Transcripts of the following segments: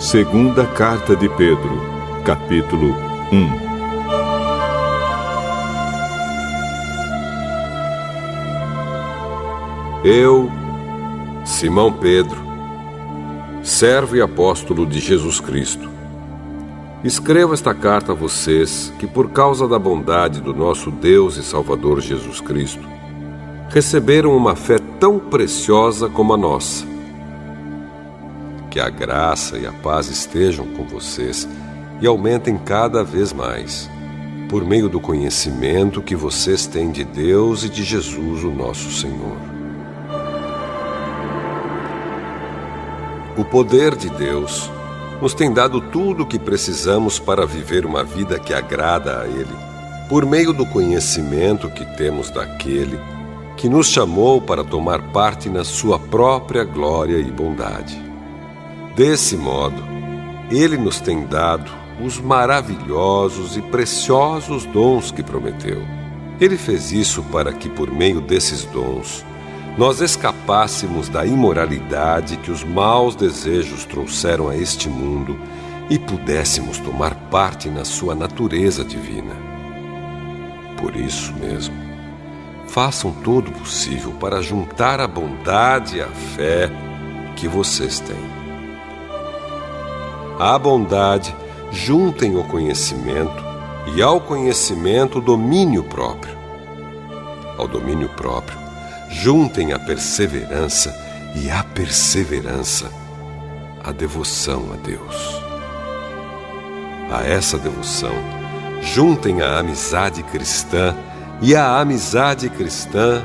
Segunda Carta de Pedro, capítulo 1. Eu, Simão Pedro, servo e apóstolo de Jesus Cristo, escrevo esta carta a vocês que, por causa da bondade do nosso Deus e Salvador Jesus Cristo, receberam uma fé tão preciosa como a nossa. Que a graça e a paz estejam com vocês e aumentem cada vez mais, por meio do conhecimento que vocês têm de Deus e de Jesus, o nosso Senhor. O poder de Deus nos tem dado tudo o que precisamos para viver uma vida que agrada a Ele, por meio do conhecimento que temos daquele que nos chamou para tomar parte na sua própria glória e bondade. Desse modo, Ele nos tem dado os maravilhosos e preciosos dons que prometeu. Ele fez isso para que, por meio desses dons, nós escapássemos da imoralidade que os maus desejos trouxeram a este mundo e pudéssemos tomar parte na sua natureza divina. Por isso mesmo, façam todo o possível para juntar a bondade e a fé que vocês têm. À bondade, juntem o conhecimento, e ao conhecimento, o domínio próprio. Ao domínio próprio, juntem a perseverança, e à perseverança, a devoção a Deus. A essa devoção, juntem a amizade cristã, e à amizade cristã,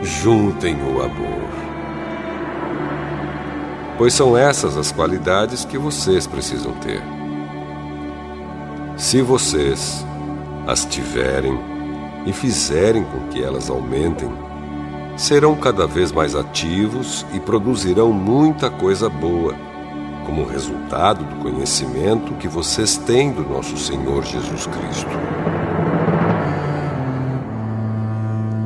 juntem o amor. Pois são essas as qualidades que vocês precisam ter. Se vocês as tiverem e fizerem com que elas aumentem, serão cada vez mais ativos e produzirão muita coisa boa, como resultado do conhecimento que vocês têm do nosso Senhor Jesus Cristo.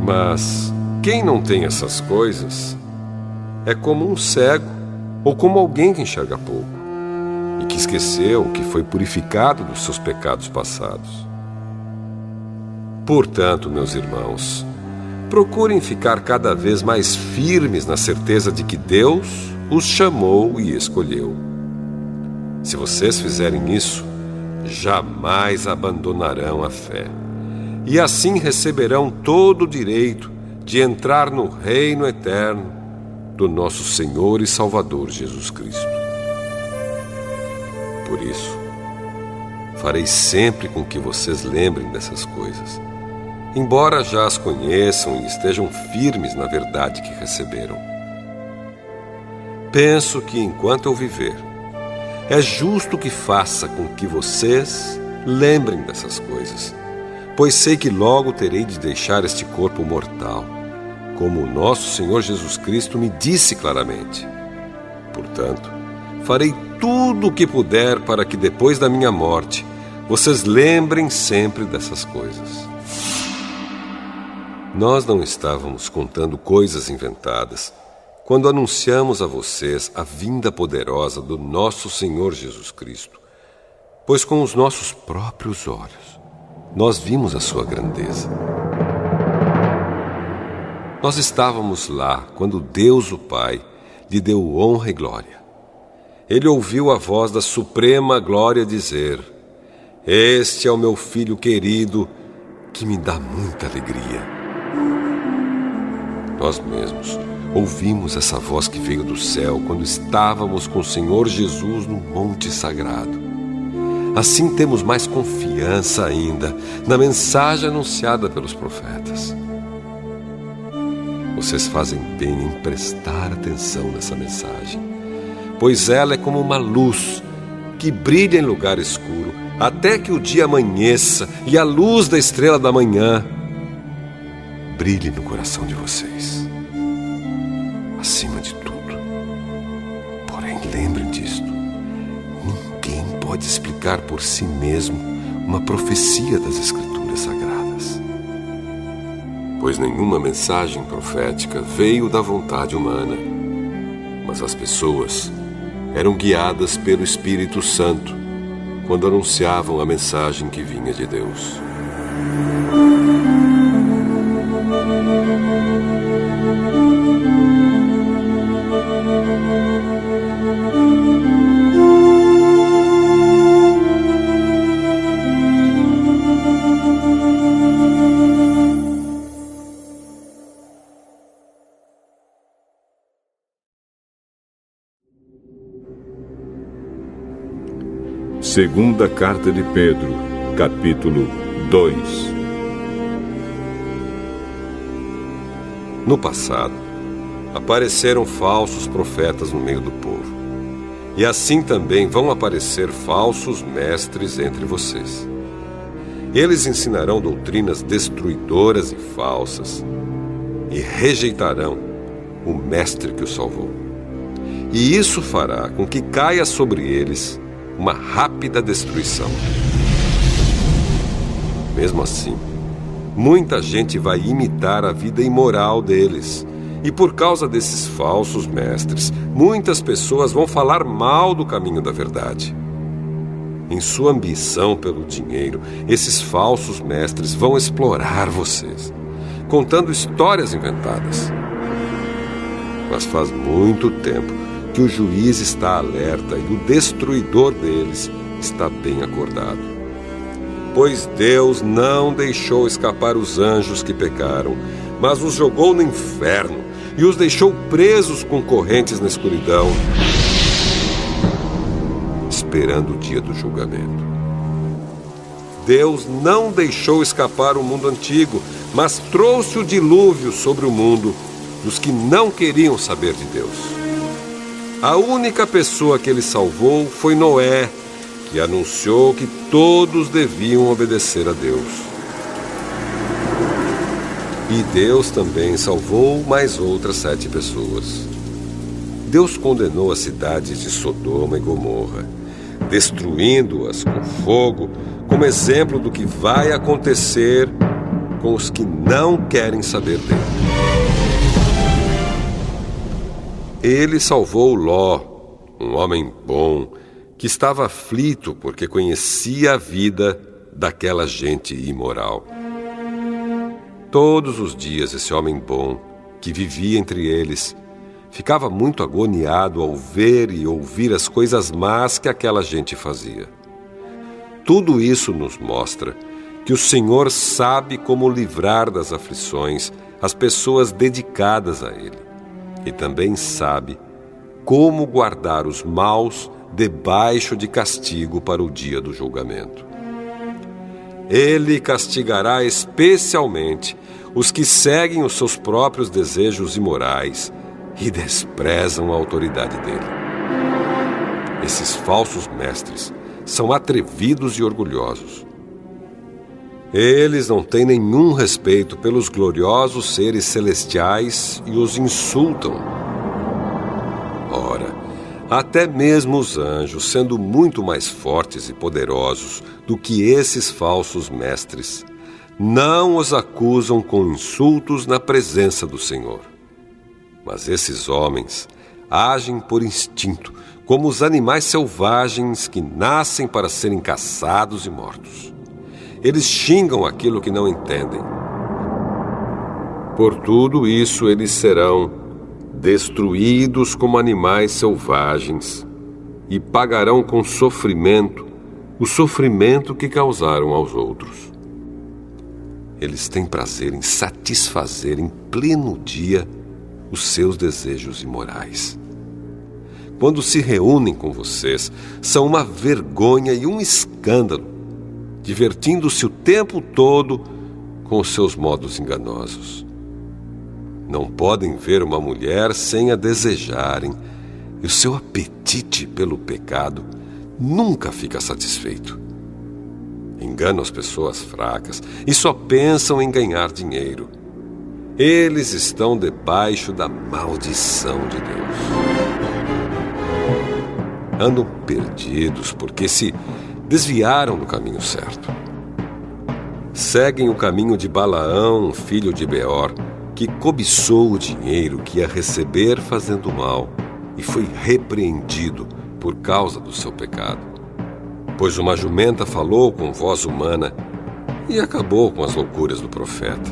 Mas quem não tem essas coisas é como um cego ou como alguém que enxerga pouco e que esqueceu que foi purificado dos seus pecados passados. Portanto, meus irmãos, procurem ficar cada vez mais firmes na certeza de que Deus os chamou e escolheu. Se vocês fizerem isso, jamais abandonarão a fé, e assim receberão todo o direito de entrar no reino eterno do nosso Senhor e Salvador Jesus Cristo. Por isso, farei sempre com que vocês lembrem dessas coisas, embora já as conheçam e estejam firmes na verdade que receberam. Penso que, enquanto eu viver, é justo que faça com que vocês lembrem dessas coisas, pois sei que logo terei de deixar este corpo mortal, como o nosso Senhor Jesus Cristo me disse claramente. Portanto, farei tudo o que puder para que depois da minha morte, vocês lembrem sempre dessas coisas. Nós não estávamos contando coisas inventadas quando anunciamos a vocês a vinda poderosa do nosso Senhor Jesus Cristo, pois com os nossos próprios olhos nós vimos a sua grandeza. Nós estávamos lá quando Deus, o Pai, lhe deu honra e glória. Ele ouviu a voz da suprema glória dizer: "Este é o meu filho querido, que me dá muita alegria." Nós mesmos ouvimos essa voz que veio do céu quando estávamos com o Senhor Jesus no Monte Sagrado. Assim temos mais confiança ainda na mensagem anunciada pelos profetas. Vocês fazem bem em prestar atenção nessa mensagem, pois ela é como uma luz que brilha em lugar escuro até que o dia amanheça e a luz da estrela da manhã brilhe no coração de vocês. Acima de tudo, porém, lembrem disto: ninguém pode explicar por si mesmo uma profecia das Escrituras Sagradas, pois nenhuma mensagem profética veio da vontade humana, mas as pessoas eram guiadas pelo Espírito Santo quando anunciavam a mensagem que vinha de Deus. Segunda Carta de Pedro, capítulo 2. No passado, apareceram falsos profetas no meio do povo. E assim também vão aparecer falsos mestres entre vocês. Eles ensinarão doutrinas destruidoras e falsas e rejeitarão o mestre que os salvou. E isso fará com que caia sobre eles uma rápida destruição. Mesmo assim, muita gente vai imitar a vida imoral deles. E por causa desses falsos mestres, muitas pessoas vão falar mal do caminho da verdade. Em sua ambição pelo dinheiro, esses falsos mestres vão explorar vocês, contando histórias inventadas. Mas faz muito tempo que o juiz está alerta e o destruidor deles está bem acordado. Pois Deus não deixou escapar os anjos que pecaram, mas os jogou no inferno e os deixou presos com correntes na escuridão, esperando o dia do julgamento. Deus não deixou escapar o mundo antigo, mas trouxe o dilúvio sobre o mundo dos que não queriam saber de Deus. A única pessoa que ele salvou foi Noé, que anunciou que todos deviam obedecer a Deus. E Deus também salvou mais outras 7 pessoas. Deus condenou as cidades de Sodoma e Gomorra, destruindo-as com fogo, como exemplo do que vai acontecer com os que não querem saber dele. Ele salvou Ló, um homem bom, que estava aflito porque conhecia a vida daquela gente imoral. Todos os dias esse homem bom, que vivia entre eles, ficava muito agoniado ao ver e ouvir as coisas más que aquela gente fazia. Tudo isso nos mostra que o Senhor sabe como livrar das aflições as pessoas dedicadas a Ele. E também sabe como guardar os maus debaixo de castigo para o dia do julgamento. Ele castigará especialmente os que seguem os seus próprios desejos imorais e desprezam a autoridade dele. Esses falsos mestres são atrevidos e orgulhosos. Eles não têm nenhum respeito pelos gloriosos seres celestiais e os insultam. Ora, até mesmo os anjos, sendo muito mais fortes e poderosos do que esses falsos mestres, não os acusam com insultos na presença do Senhor. Mas esses homens agem por instinto, como os animais selvagens que nascem para serem caçados e mortos. Eles xingam aquilo que não entendem. Por tudo isso, eles serão destruídos como animais selvagens e pagarão com sofrimento o sofrimento que causaram aos outros. Eles têm prazer em satisfazer em pleno dia os seus desejos imorais. Quando se reúnem com vocês, são uma vergonha e um escândalo, divertindo-se o tempo todo com os seus modos enganosos. Não podem ver uma mulher sem a desejarem, e o seu apetite pelo pecado nunca fica satisfeito. Enganam as pessoas fracas e só pensam em ganhar dinheiro. Eles estão debaixo da maldição de Deus. Andam perdidos porque se desviaram do caminho certo. Seguem o caminho de Balaão, filho de Beor, que cobiçou o dinheiro que ia receber fazendo mal e foi repreendido por causa do seu pecado. Pois uma jumenta falou com voz humana e acabou com as loucuras do profeta.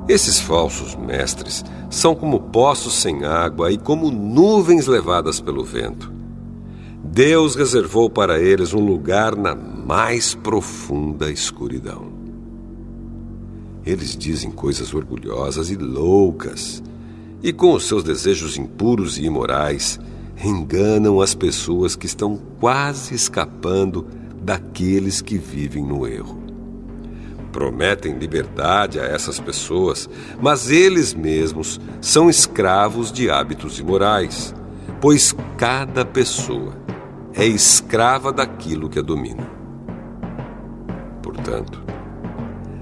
Esses falsos mestres são como poços sem água e como nuvens levadas pelo vento. Deus reservou para eles um lugar na mais profunda escuridão. Eles dizem coisas orgulhosas e loucas, e com os seus desejos impuros e imorais, enganam as pessoas que estão quase escapando daqueles que vivem no erro. Prometem liberdade a essas pessoas, mas eles mesmos são escravos de hábitos imorais, pois cada pessoa é escrava daquilo que a domina. Portanto,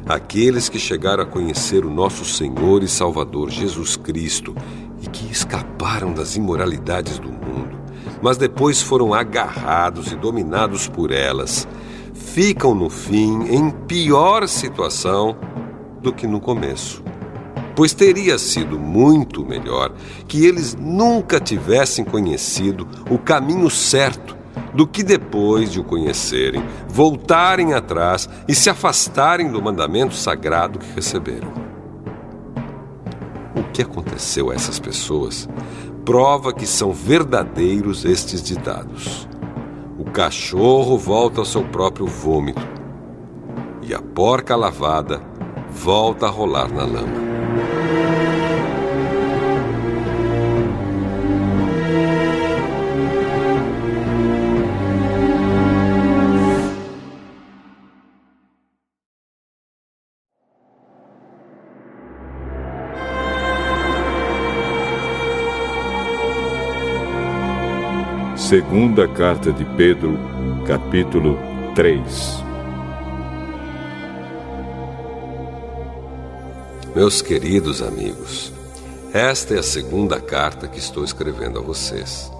aqueles que chegaram a conhecer o nosso Senhor e Salvador Jesus Cristo e que escaparam das imoralidades do mundo, mas depois foram agarrados e dominados por elas, ficam no fim em pior situação do que no começo. Pois teria sido muito melhor que eles nunca tivessem conhecido o caminho certo do que depois de o conhecerem, voltarem atrás e se afastarem do mandamento sagrado que receberam. O que aconteceu a essas pessoas prova que são verdadeiros estes ditados. O cachorro volta ao seu próprio vômito e a porca lavada volta a rolar na lama. Segunda Carta de Pedro, capítulo 3. Meus queridos amigos, esta é a segunda carta que estou escrevendo a vocês.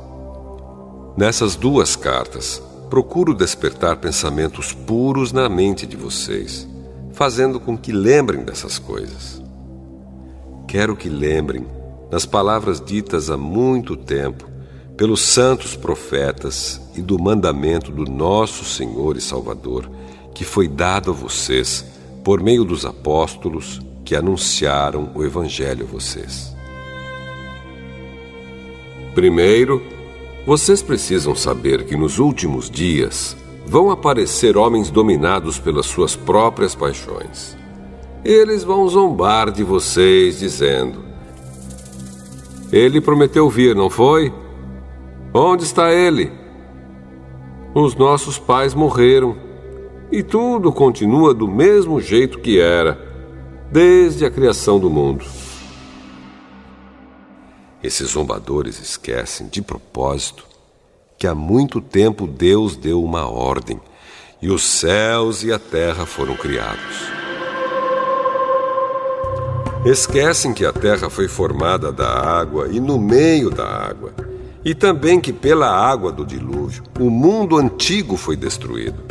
Nessas duas cartas, procuro despertar pensamentos puros na mente de vocês, fazendo com que lembrem dessas coisas. Quero que lembrem das palavras ditas há muito tempo pelos santos profetas e do mandamento do nosso Senhor e Salvador, que foi dado a vocês por meio dos apóstolos que anunciaram o Evangelho a vocês. Primeiro, vocês precisam saber que nos últimos dias vão aparecer homens dominados pelas suas próprias paixões. Eles vão zombar de vocês, dizendo: "Ele prometeu vir, não foi? Onde está ele? Os nossos pais morreram e tudo continua do mesmo jeito que era, desde a criação do mundo." Esses zombadores esquecem, de propósito, que há muito tempo Deus deu uma ordem e os céus e a terra foram criados. Esquecem que a terra foi formada da água e no meio da água, e também que pela água do dilúvio o mundo antigo foi destruído.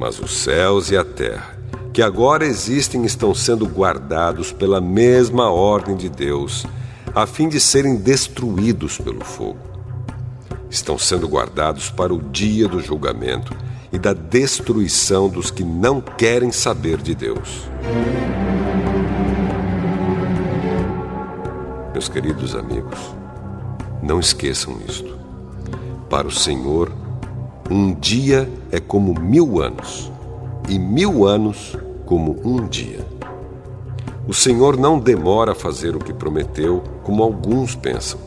Mas os céus e a terra, que agora existem, estão sendo guardados pela mesma ordem de Deus, a fim de serem destruídos pelo fogo. Estão sendo guardados para o dia do julgamento e da destruição dos que não querem saber de Deus. Meus queridos amigos, não esqueçam isto. Para o Senhor, um dia é como 1000 anos, e 1000 anos como um dia. O Senhor não demora a fazer o que prometeu, como alguns pensam.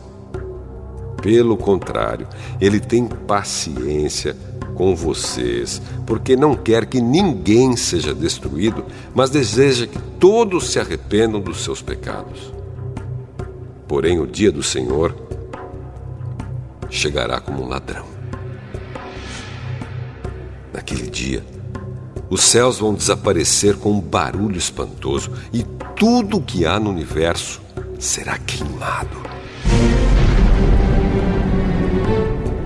Pelo contrário, Ele tem paciência com vocês, porque não quer que ninguém seja destruído, mas deseja que todos se arrependam dos seus pecados. Porém, o dia do Senhor chegará como um ladrão. Naquele dia, os céus vão desaparecer com um barulho espantoso e tudo o que há no universo será queimado.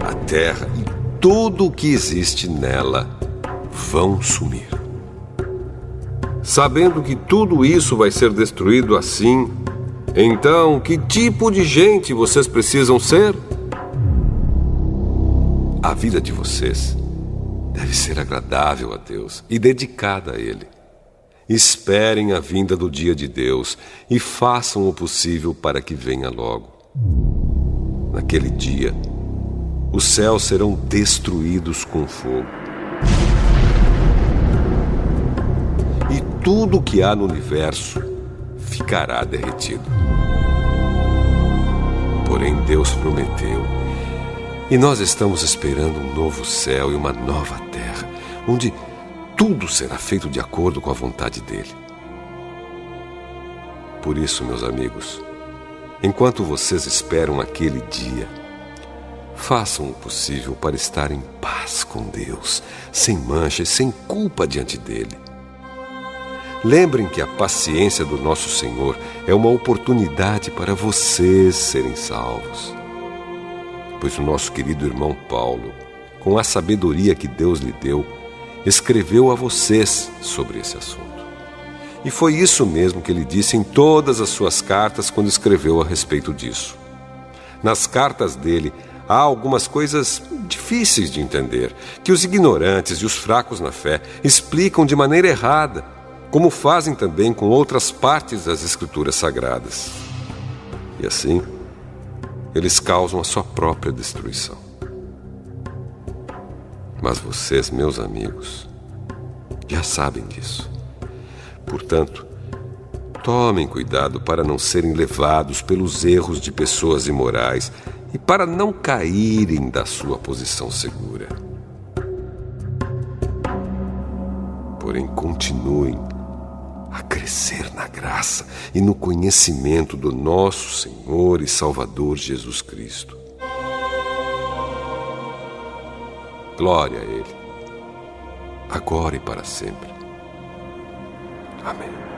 A terra e tudo o que existe nela vão sumir. Sabendo que tudo isso vai ser destruído assim, então que tipo de gente vocês precisam ser? A vida de vocês deve ser agradável a Deus e dedicada a Ele. Esperem a vinda do dia de Deus e façam o possível para que venha logo. Naquele dia, os céus serão destruídos com fogo. E tudo o que há no universo ficará derretido. Porém, Deus prometeu, e nós estamos esperando um novo céu e uma nova terra, onde tudo será feito de acordo com a vontade dele. Por isso, meus amigos, enquanto vocês esperam aquele dia, façam o possível para estar em paz com Deus, sem mancha e sem culpa diante dele. Lembrem que a paciência do nosso Senhor é uma oportunidade para vocês serem salvos. Pois o nosso querido irmão Paulo, com a sabedoria que Deus lhe deu, escreveu a vocês sobre esse assunto. E foi isso mesmo que ele disse em todas as suas cartas quando escreveu a respeito disso. Nas cartas dele, há algumas coisas difíceis de entender, que os ignorantes e os fracos na fé explicam de maneira errada, como fazem também com outras partes das Escrituras Sagradas. E assim, eles causam a sua própria destruição. Mas vocês, meus amigos, já sabem disso. Portanto, tomem cuidado para não serem levados pelos erros de pessoas imorais e para não caírem da sua posição segura. Porém, continuem a crescer na graça e no conhecimento do nosso Senhor e Salvador Jesus Cristo. Glória a Ele, agora e para sempre. Amém.